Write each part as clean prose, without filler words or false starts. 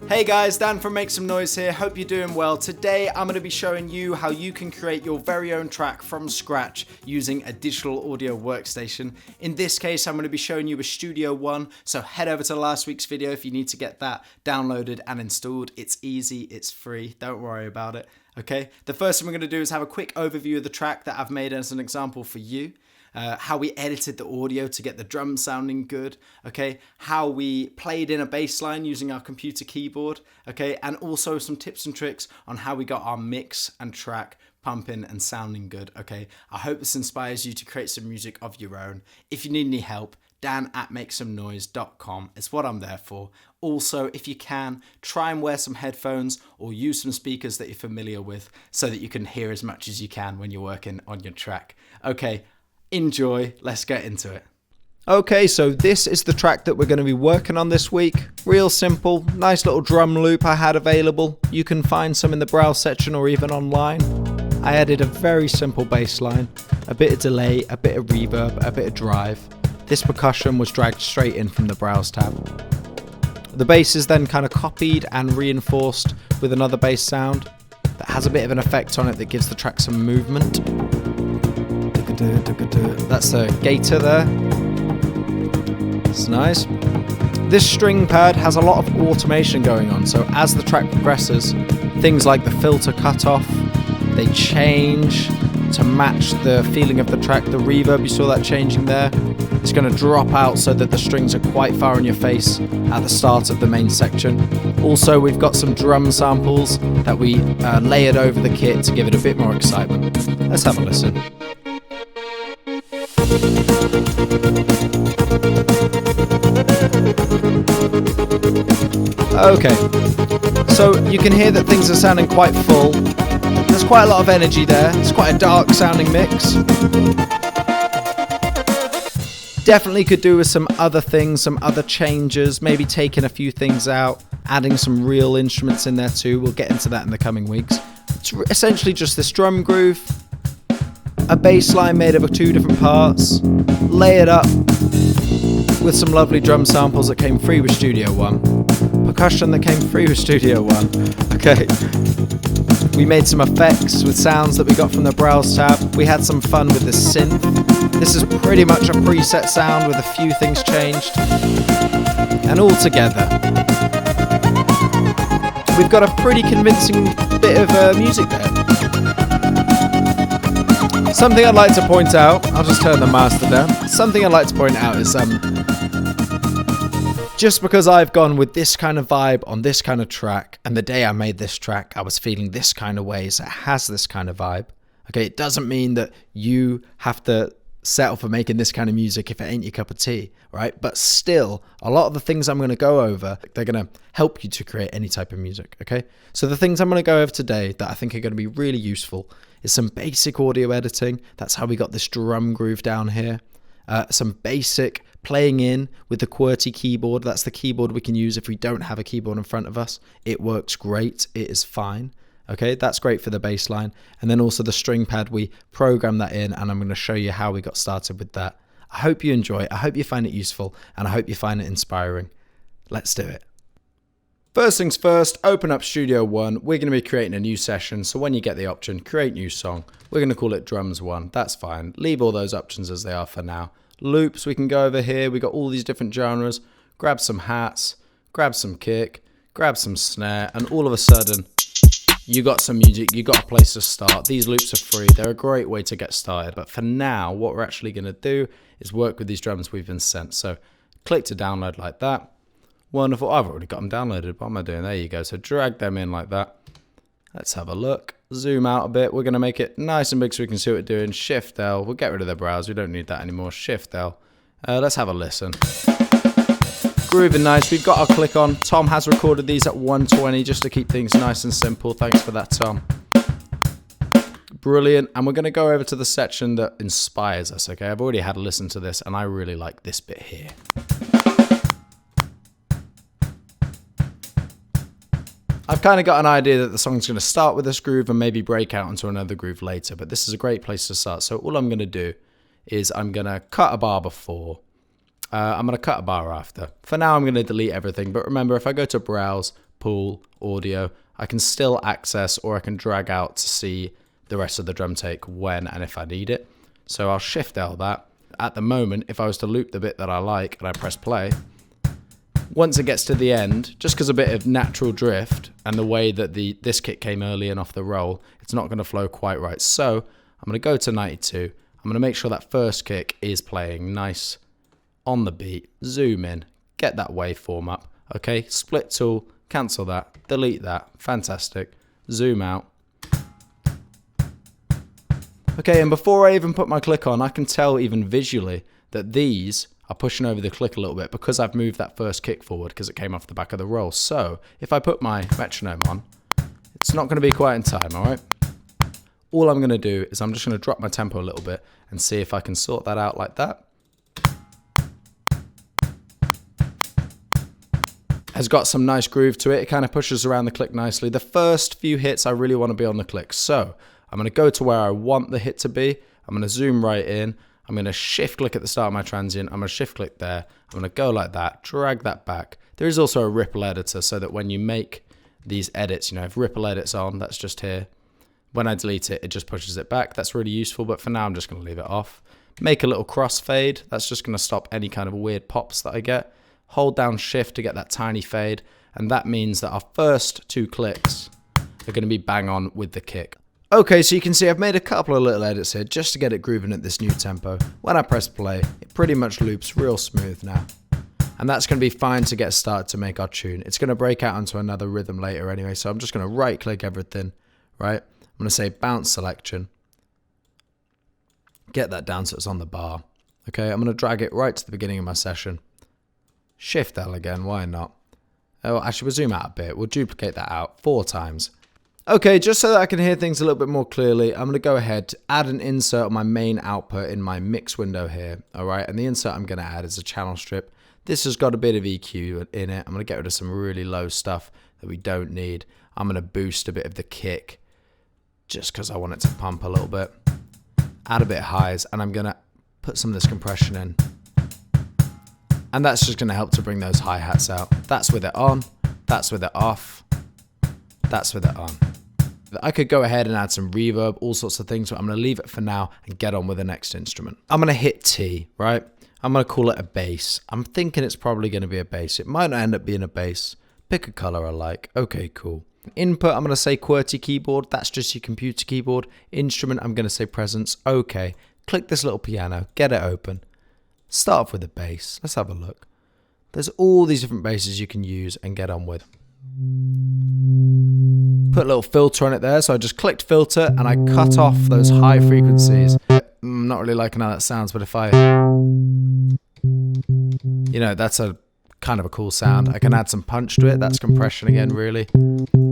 Hey guys, Dan from Make Some Noise here, hope you're doing well. Today I'm going to be showing you how you can create your very own track from scratch using a digital audio workstation. In this case I'm going to be showing you a Studio One, so head over to last week's video if you need to get that downloaded and installed. It's easy, it's free, don't worry about it. Okay, the first thing we're going to do is have a quick overview of the track that I've made as an example for you. How we edited the audio to get the drums sounding good, okay, how we played in a bass line using our computer keyboard, okay, and also some tips and tricks on how we got our mix and track pumping and sounding good, okay. I hope this inspires you to create some music of your own. If you need any help, dan@makesomenoise.com is what I'm there for. Also, if you can, try and wear some headphones or use some speakers that you're familiar with so that you can hear as much as you can when you're working on your track. Okay, enjoy, let's get into it. Okay, so this is the track that we're going to be working on this week. Real simple, nice little drum loop I had available. You can find some in the browse section or even online. I added a very simple bass line, a bit of delay, a bit of reverb, a bit of drive. This percussion was dragged straight in from the browse tab. The bass is then kind of copied and reinforced with another bass sound that has a bit of an effect on it that gives the track some movement. That's the gator there. It's nice. This string pad has a lot of automation going on, so as the track progresses, things like the filter cutoff, they change to match the feeling of the track. The reverb, you saw that changing there. It's going to drop out so that the strings are quite far in your face at the start of the main section. Also, we've got some drum samples that we layered over the kit to give it a bit more excitement. Let's have a listen. Okay, so you can hear that things are sounding quite full. There's quite a lot of energy there. It's quite a dark sounding mix. Definitely could do with some other things, some other changes, maybe taking a few things out, adding some real instruments in there too. We'll get into that in the coming weeks. It's essentially just this drum groove, a bass line made of two different parts, layered up with some lovely drum samples that came free with Studio One, percussion that came free with Studio One. Okay, we made some effects with sounds that we got from the browse tab. We had some fun with the synth. This is pretty much a preset sound with a few things changed, and all together we've got a pretty convincing bit of music there. Something I'd like to point out, I'll just turn the master down. Something I'd like to point out is just because I've gone with this kind of vibe on this kind of track, and the day I made this track, I was feeling this kind of way, so it has this kind of vibe. Okay, it doesn't mean that you have to settle for making this kind of music if it ain't your cup of tea, right? But still, a lot of the things I'm going to go over, they're going to help you to create any type of music, okay? So the things I'm going to go over today that I think are going to be really useful is some basic audio editing. That's how we got this drum groove down here. Some basic playing in with the QWERTY keyboard. That's the keyboard we can use if we don't have a keyboard in front of us. It works great. It is fine. Okay, that's great for the bass line. And then also the string pad, we program that in, and I'm going to show you how we got started with that. I hope you enjoy it. I hope you find it useful, and I hope you find it inspiring. Let's do it. First things first, open up Studio One. We're going to be creating a new session. So when you get the option, create new song, we're going to call it Drums One. That's fine. Leave all those options as they are for now. Loops, we can go over here. We got all these different genres. Grab some hats, grab some kick, grab some snare, and all of a sudden, you got some music, you got a place to start. These loops are free. They're a great way to get started. But for now, what we're actually going to do is work with these drums we've been sent. So click to download like that. Wonderful. I've already got them downloaded. What am I doing? There you go. So drag them in like that. Let's have a look. Zoom out a bit. We're going to make it nice and big so we can see what we're doing. Shift L. We'll get rid of the browse. We don't need that anymore. Shift L. Let's have a listen. Grooving nice. We've got our click on. Tom has recorded these at 120 just to keep things nice and simple. Thanks for that, Tom. Brilliant. And we're going to go over to the section that inspires us, okay? I've already had a listen to this, and I really like this bit here. I've kind of got an idea that the song's going to start with this groove and maybe break out into another groove later, but this is a great place to start. So all I'm going to do is I'm going to cut a bar before. I'm going to cut a bar after. For now, I'm going to delete everything. But remember, if I go to Browse, Pool, Audio, I can still access or I can drag out to see the rest of the drum take when and if I need it. So I'll Shift L that. At the moment, if I was to loop the bit that I like and I press play, once it gets to the end, just because a bit of natural drift and the way that this kick came early and off the roll, it's not going to flow quite right. So I'm going to go to 92. I'm going to make sure that first kick is playing nice on the beat. Zoom in, get that waveform up. Okay, split tool, cancel that, delete that. Fantastic. Zoom out. Okay, and before I even put my click on, I can tell even visually that these are pushing over the click a little bit because I've moved that first kick forward because it came off the back of the roll. So if I put my metronome on, it's not going to be quite in time, all right? All I'm going to do is I'm just going to drop my tempo a little bit and see if I can sort that out like that. Has got some nice groove to it. It kind of pushes around the click nicely. The first few hits, I really want to be on the click. So I'm going to go to where I want the hit to be. I'm going to zoom right in. I'm going to shift click at the start of my transient. I'm going to shift click there. I'm going to go like that, drag that back. There is also a ripple editor so that when you make these edits, you know, if ripple edits on, that's just here. When I delete it, it just pushes it back. That's really useful, but for now, I'm just going to leave it off. Make a little crossfade. That's just going to stop any kind of weird pops that I get. Hold down shift to get that tiny fade. And that means that our first two clicks are going to be bang on with the kick. Okay, so you can see I've made a couple of little edits here just to get it grooving at this new tempo. When I press play, it pretty much loops real smooth now. And that's going to be fine to get started to make our tune. It's going to break out onto another rhythm later anyway, so I'm just going to right click everything, right? I'm going to say bounce selection. Get that down so it's on the bar. Okay, I'm going to drag it right to the beginning of my session. Shift L again, why not? Oh, actually, we'll zoom out a bit. We'll duplicate that out 4 times. Okay, just so that I can hear things a little bit more clearly, I'm going to go ahead to add an insert on my main output in my mix window here, all right? And the insert I'm going to add is a channel strip. This has got a bit of EQ in it. I'm going to get rid of some really low stuff that we don't need. I'm going to boost a bit of the kick just because I want it to pump a little bit. Add a bit of highs, and I'm going to put some of this compression in. And that's just going to help to bring those hi-hats out. That's with it on, that's with it off, that's with it on. I could go ahead and add some reverb, all sorts of things, but I'm going to leave it for now and get on with the next instrument. I'm going to hit T, right? I'm going to call it a bass. I'm thinking it's probably going to be a bass. It might not end up being a bass. Pick a color I like. Okay, cool. Input, I'm going to say QWERTY keyboard. That's just your computer keyboard. Instrument, I'm going to say presence. Okay. Click this little piano. Get it open. Start off with a bass. Let's have a look. There's all these different basses you can use and get on with. Put a little filter on it there. So I just clicked filter and I cut off those high frequencies. I'm not really liking how that sounds, but if I, you know, that's a kind of a cool sound. I can add some punch to it. That's compression again, really.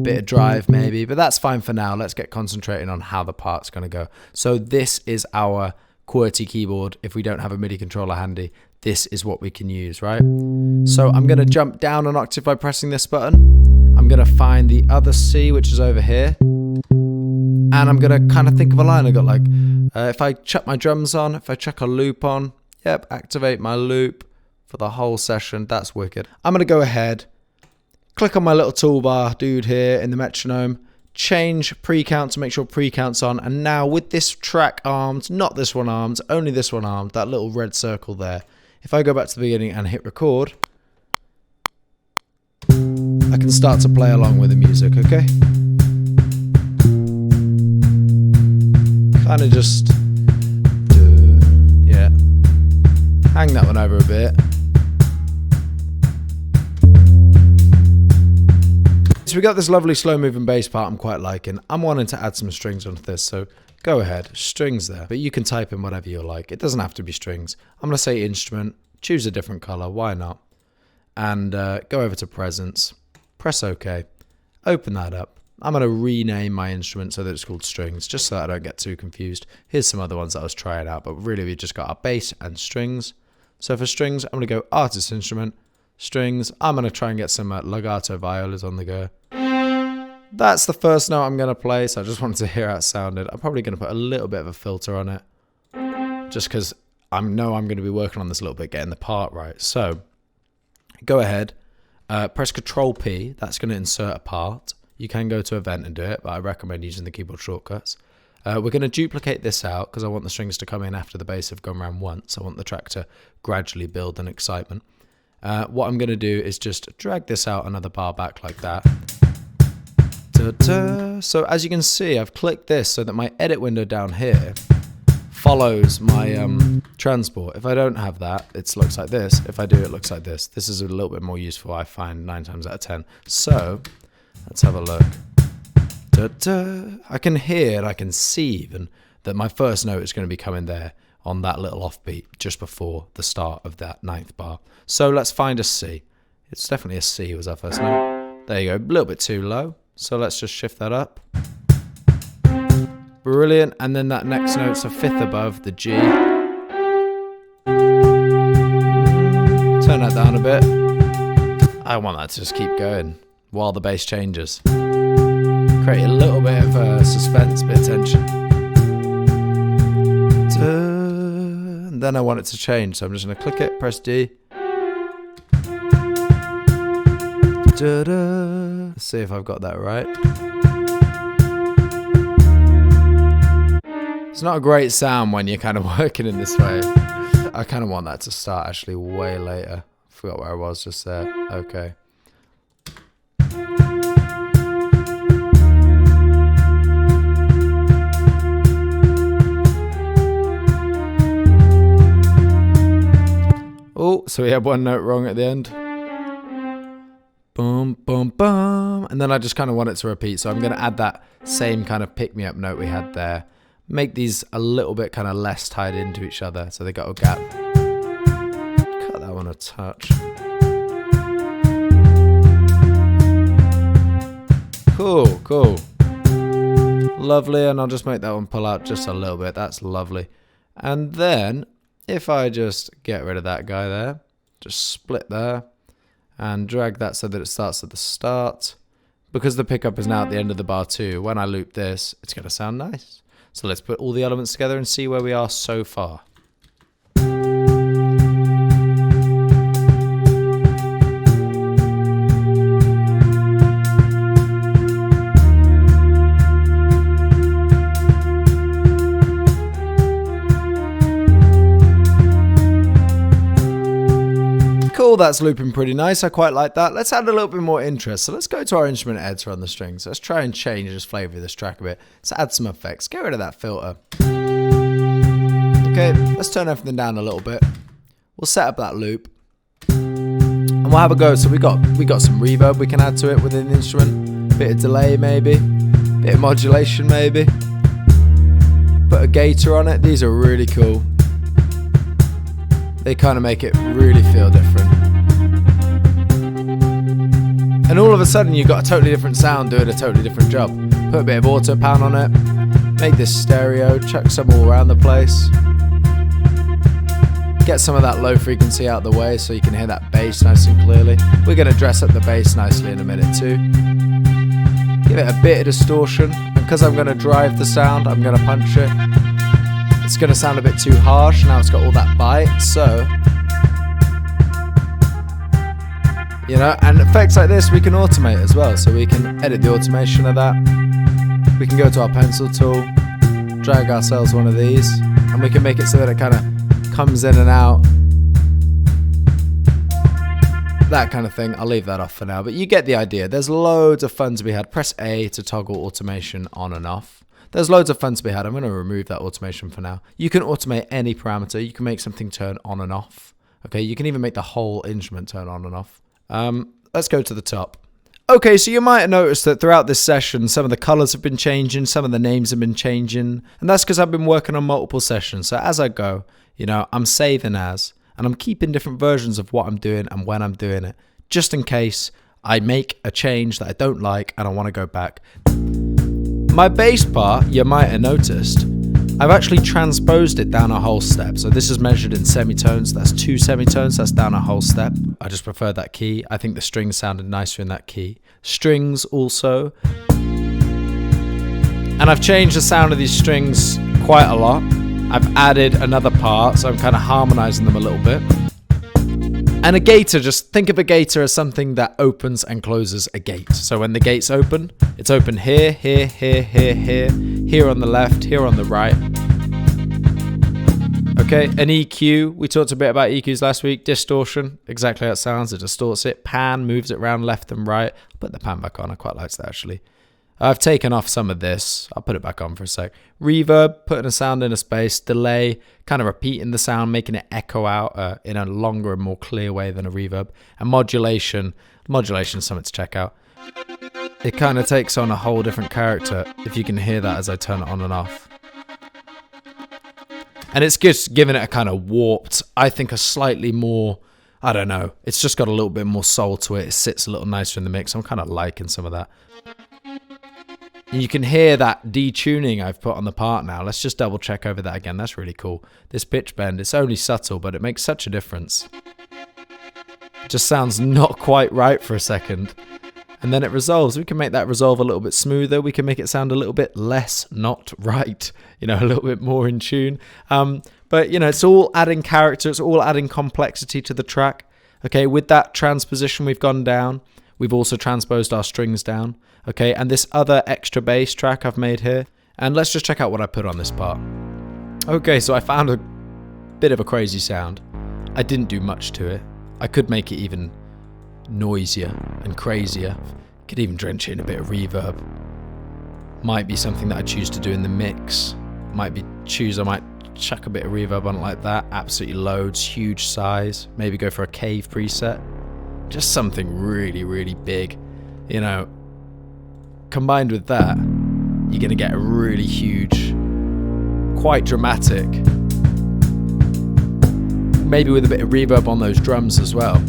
Bit of drive maybe, but that's fine for now. Let's get concentrating on how the part's going to go. So this is our QWERTY keyboard. If we don't have a MIDI controller handy, this is what we can use, right? So I'm going to jump down an octave by pressing this button. I'm going to find the other C, which is over here. And I'm going to kind of think of a line. I got like, if I chuck my drums on, if I chuck a loop on, yep, activate my loop for the whole session. That's wicked. I'm going to go ahead, click on my little toolbar dude here in the metronome, change pre-count to make sure pre-count's on. And now with this track armed, not this one armed, only this one armed, that little red circle there. If I go back to the beginning and hit record, I can start to play along with the music, okay? Kind of just, yeah, hang that one over a bit. So we got this lovely slow moving bass part I'm quite liking. I'm wanting to add some strings onto this, so go ahead, strings there. But you can type in whatever you like. It doesn't have to be strings. I'm going to say instrument, choose a different color, why not? And go over to presence, press OK, open that up. I'm going to rename my instrument so that it's called strings, just so that I don't get too confused. Here's some other ones that I was trying out, but really we've just got our bass and strings. So for strings, I'm going to go artist instrument, strings. I'm going to try and get some legato violas on the go. That's the first note I'm going to play, so I just wanted to hear how it sounded. I'm probably going to put a little bit of a filter on it, just because I know I'm going to be working on this a little bit, getting the part right. So go ahead, press Control P. That's going to insert a part. You can go to Event and do it, but I recommend using the keyboard shortcuts. We're going to duplicate this out because I want the strings to come in after the bass have gone around once. I want the track to gradually build an excitement. What I'm going to do is just drag this out another bar back like that. So as you can see, I've clicked this so that my edit window down here follows my transport. If I don't have that, it looks like this. If I do, it looks like this. This is a little bit more useful, I find, 9 times out of 10. So let's have a look. I can hear and I can see even that my first note is going to be coming there on that little offbeat just before the start of that 9th bar. So let's find a C. It's definitely a C was our first note. There you go, a little bit too low. So let's just shift that up. Brilliant. And then that next note's a 5th above the G. Turn that down a bit. I want that to just keep going while the bass changes. Create a little bit of suspense, bit of tension. And then I want it to change, so I'm just going to click it, press D. Let's see if I've got that right. It's not a great sound when you're kind of working in this way. I kind of want that to start actually way later. Forgot where I was just there. Okay. Oh, so we had one note wrong at the end. Boom, boom, boom. And then I just kind of want it to repeat. So I'm going to add that same kind of pick-me-up note we had there. Make these a little bit kind of less tied into each other so they got a gap. Cut that one a touch. Cool, cool. Lovely, and I'll just make that one pull out just a little bit. That's lovely. And then, if I just get rid of that guy there, just split there, and drag that so that it starts at the start. Because the pickup is now at the end of the bar too, when I loop this, it's going to sound nice. So let's put all the elements together and see where we are so far. Cool, that's looping pretty nice. I quite like that. Let's add a little bit more interest. So let's go to our instrument editor on the strings. Let's try and change this flavor of this track a bit. Let's add some effects. Get rid of that filter. Okay, let's turn everything down a little bit. We'll set up that loop. And we'll have a go. So we got some reverb we can add to it within the instrument. Bit of delay maybe. Bit of modulation maybe. Put a gator on it. These are really cool. They kind of make it really feel different. And all of a sudden you've got a totally different sound doing a totally different job. Put a bit of auto pan on it. Make this stereo. Chuck some all around the place. Get some of that low frequency out of the way so you can hear that bass nice and clearly. We're going to dress up the bass nicely in a minute too. Give it a bit of distortion. And because I'm going to drive the sound, I'm going to punch it. It's going to sound a bit too harsh. Now it's got all that bite, so you know, and effects like this we can automate as well, so we can edit the automation of that. We can go to our pencil tool, drag ourselves one of these, and we can make it so that it kind of comes in and out, that kind of thing. I'll leave that off for now, but you get the idea. There's loads of fun to be had. Press A to toggle automation on and off. There's loads of fun to be had. I'm going to remove that automation for now. You can automate any parameter. You can make something turn on and off. Okay, you can even make the whole instrument turn on and off. Let's go to the top. Okay, so you might have noticed that throughout this session, some of the colors have been changing, some of the names have been changing, and that's because I've been working on multiple sessions. So as I go, you know, I'm saving as, and I'm keeping different versions of what I'm doing and when I'm doing it, just in case I make a change that I don't like and I want to go back. My bass part, you might have noticed, I've actually transposed it down a whole step. So this is measured in semitones. That's 2 semitones. That's down a whole step. I just prefer that key. I think the strings sounded nicer in that key. Strings also. And I've changed the sound of these strings quite a lot. I've added another part, so I'm kind of harmonizing them a little bit. And a gator, just think of a gator as something that opens and closes a gate. So when the gate's open, it's open here, here, here, here, here, here on the left, here on the right. Okay, an EQ, we talked a bit about EQs last week. Distortion, exactly how it sounds, it distorts it. Pan, moves it around left and right. I'll put the pan back on, I quite like that actually. I've taken off some of this. I'll put it back on for a sec. Reverb, putting a sound in a space. Delay, kind of repeating the sound, making it echo out in a longer and more clear way than a reverb. And modulation. Modulation is something to check out. It kind of takes on a whole different character, if you can hear that as I turn it on and off. And it's just giving it a kind of warped, I think a slightly more, I don't know, it's just got a little bit more soul to it. It sits a little nicer in the mix. I'm kind of liking some of that. You can hear that detuning I've put on the part now. Let's just double check over that again. That's really cool. This pitch bend, it's only subtle, but it makes such a difference. It just sounds not quite right for a second. And then it resolves. We can make that resolve a little bit smoother. We can make it sound a little bit less not right. You know, a little bit more in tune. But, you know, it's all adding character. It's all adding complexity to the track. Okay, with that transposition we've gone down. We've also transposed our strings down. Okay, and this other extra bass track I've made here. And let's just check out what I put on this part. Okay, so I found a bit of a crazy sound. I didn't do much to it. I could make it even noisier and crazier. Could even drench it in a bit of reverb. Might be something that I choose to do in the mix. I might chuck a bit of reverb on it like that. Absolutely loads, huge size. Maybe go for a cave preset. Just something really, really big. You know, combined with that, you're going to get a really huge, quite dramatic, maybe with a bit of reverb on those drums as well.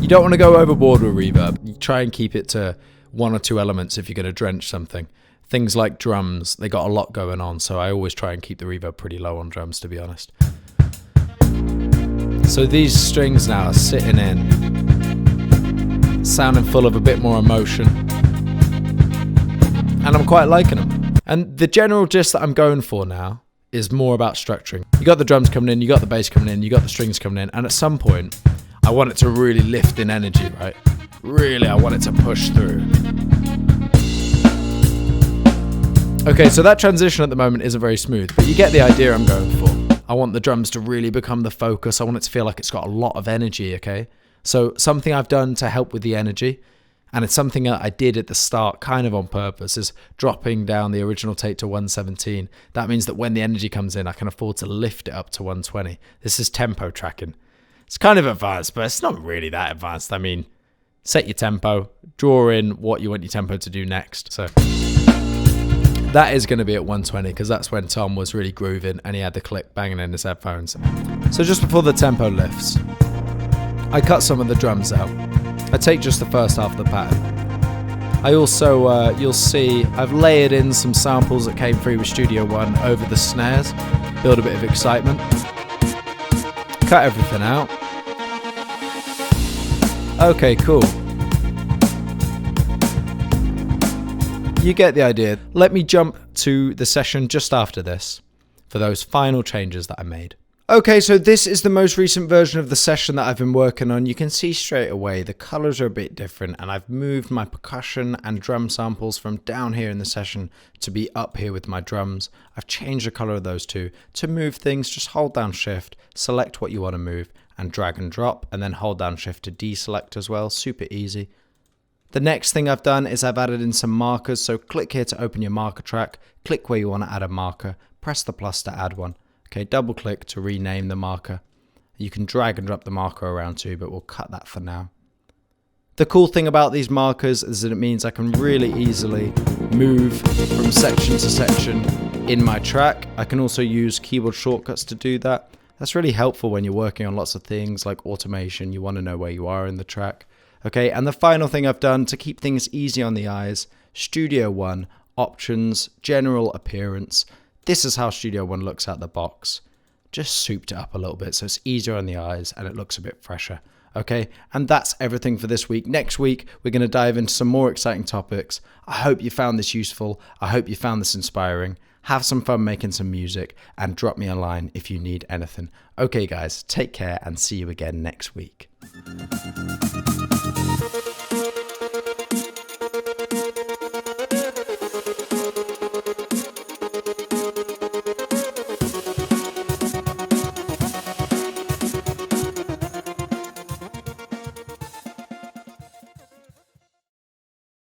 You don't want to go overboard with reverb. You try and keep it to one or two elements if you're going to drench something. Things like drums, they got a lot going on, so I always try and keep the reverb pretty low on drums, to be honest. So these strings now are sitting in, sounding full of a bit more emotion, and I'm quite liking them. And the general gist that I'm going for now is more about structuring. You got the drums coming in, you got the bass coming in, you got the strings coming in, and at some point I want it to really lift in energy, right? Really, I want it to push through. Okay, so that transition at the moment isn't very smooth, but you get the idea I'm going for. I want the drums to really become the focus. I want it to feel like it's got a lot of energy, okay? So something I've done to help with the energy, and it's something that I did at the start kind of on purpose, is dropping down the original take to 117. That means that when the energy comes in, I can afford to lift it up to 120. This is tempo tracking. It's kind of advanced, but it's not really that advanced. I mean, set your tempo, draw in what you want your tempo to do next. So that is going to be at 120 because that's when Tom was really grooving and he had the click banging in his headphones. So just before the tempo lifts, I cut some of the drums out. I take just the first half of the pattern. I also, you'll see, I've layered in some samples that came through with Studio One over the snares, build a bit of excitement. Cut everything out. Okay, cool. You get the idea. Let me jump to the session just after this for those final changes that I made. Okay, so this is the most recent version of the session that I've been working on. You can see straight away the colors are a bit different, and I've moved my percussion and drum samples from down here in the session to be up here with my drums. I've changed the color of those two. To move things, just hold down shift, select what you want to move, and drag and drop, and then hold down shift to deselect as well. Super easy. The next thing I've done is I've added in some markers. So click here to open your marker track, click where you want to add a marker, press the plus to add one. Okay, double click to rename the marker. You can drag and drop the marker around too, but we'll cut that for now. The cool thing about these markers is that it means I can really easily move from section to section in my track. I can also use keyboard shortcuts to do that. That's really helpful when you're working on lots of things like automation. You want to know where you are in the track. Okay, and the final thing I've done to keep things easy on the eyes, Studio One, options, general appearance. This is how Studio One looks out the box. Just souped it up a little bit so it's easier on the eyes and it looks a bit fresher. Okay, and that's everything for this week. Next week, we're going to dive into some more exciting topics. I hope you found this useful. I hope you found this inspiring. have some fun making some music, and drop me a line if you need anything. Okay, guys, take care and see you again next week.